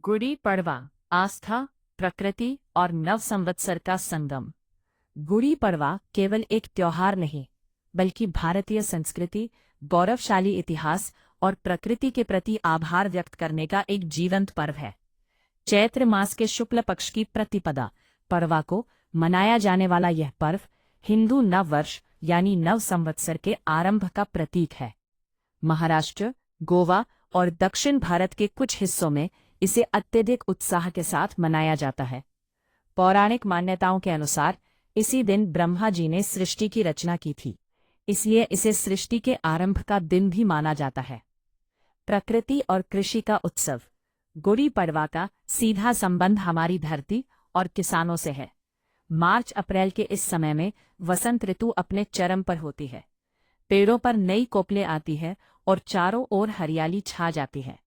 गुड़ी पड़वा आस्था, प्रकृति और नव संवत्सर का संगम। गुड़ी पड़वा केवल एक त्योहार नहीं, बल्कि भारतीय संस्कृति, गौरवशाली इतिहास और प्रकृति के प्रति आभार व्यक्त करने का एक जीवंत पर्व है। चैत्र मास के शुक्ल पक्ष की प्रतिपदा पड़वा को मनाया जाने वाला यह पर्व हिंदू नव वर्ष यानी नव संवत्सर के आरंभ का प्रतीक है। महाराष्ट्र, गोवा और दक्षिण भारत के कुछ हिस्सों में इसे अत्यधिक उत्साह के साथ मनाया जाता है। पौराणिक मान्यताओं के अनुसार इसी दिन ब्रह्मा जी ने सृष्टि की रचना की थी, इसलिए इसे सृष्टि के आरंभ का दिन भी माना जाता है। प्रकृति और कृषि का उत्सव। गुड़ी पड़वा का सीधा संबंध हमारी धरती और किसानों से है। मार्च अप्रैल के इस समय में वसंत ऋतु अपने चरम पर होती है। पेड़ों पर नई कोपलें आती है और चारों ओर हरियाली छा जाती है।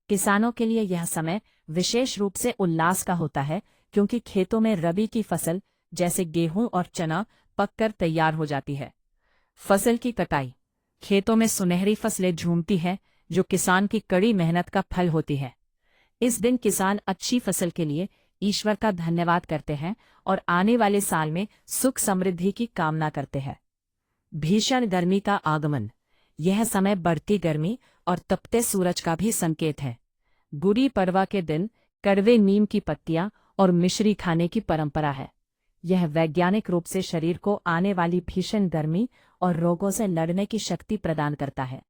किसानों के लिए यह समय विशेष रूप से उल्लास का होता है, क्योंकि खेतों में रबी की फसल जैसे गेहूं और चना पककर तैयार हो जाती है। फसल की कटाई। खेतों में सुनहरी फसलें झूमती हैं, जो किसान की कड़ी मेहनत का फल होती है। इस दिन किसान अच्छी फसल के लिए ईश्वर का धन्यवाद करते हैं और आने वाले साल में सुख समृद्धि की कामना करते हैं। भीषण गर्मी का आगमन। यह समय बढ़ती गर्मी और तपते सूरज का भी संकेत है। गुड़ी पड़वा के दिन कड़वे नीम की पत्तियां और मिश्री खाने की परंपरा है। यह वैज्ञानिक रूप से शरीर को आने वाली भीषण गर्मी और रोगों से लड़ने की शक्ति प्रदान करता है।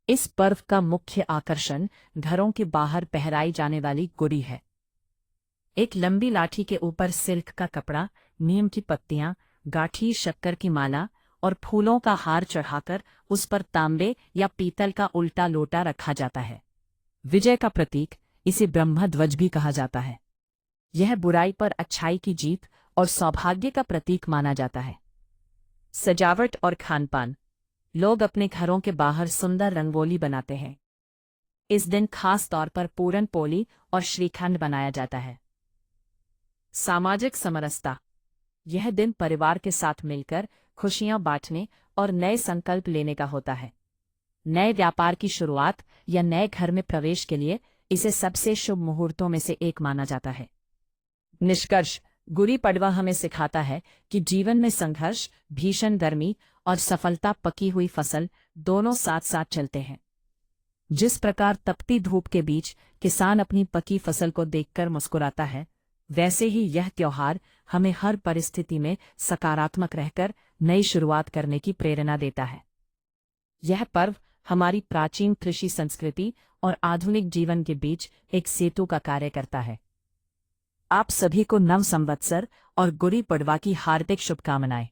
इस पर्व का मुख्य आकर्षण घरों के बाहर पहराई जाने वाली गुड़ी है। एक लंबी लाठी के ऊपर सिल्क का कपड़ा, नीम की पत्तियां, गाठी शक्कर की माला और फूलों का हार चढ़ाकर उस पर तांबे या पीतल का उल्टा लोटा रखा जाता है। विजय का प्रतीक, इसे ब्रह्मध्वज भी कहा जाता है। यह बुराई पर अच्छाई की जीत और सौभाग्य का प्रतीक माना जाता है। सजावट और खानपान। लोग अपने घरों के बाहर सुंदर रंगोली बनाते हैं। इस दिन खास तौर पर पूरन पोली और श्रीखंड बनाया जाता है। सामाजिक समरसता। यह दिन परिवार के साथ मिलकर खुशियां बांटने और नए संकल्प लेने का होता है। नए व्यापार की शुरुआत या नए घर में प्रवेश के लिए इसे सबसे शुभ मुहूर्तों में से एक माना जाता है। निष्कर्ष, गुड़ी पड़वा हमें सिखाता है कि जीवन में संघर्ष, भीषण गर्मी और सफलता पकी हुई फसल दोनों साथ साथ चलते हैं। जिस प्रकार तपती धूप के बीच किसान अपनी पकी फसल को देखकर मुस्कुराता है, वैसे ही यह त्योहार हमें हर परिस्थिति में सकारात्मक रहकर नई शुरुआत करने की प्रेरणा देता है। यह पर्व हमारी प्राचीन कृषि संस्कृति और आधुनिक जीवन के बीच एक सेतु का कार्य करता है। आप सभी को नव संवत्सर और गुड़ी पड़वा की हार्दिक शुभकामनाएं।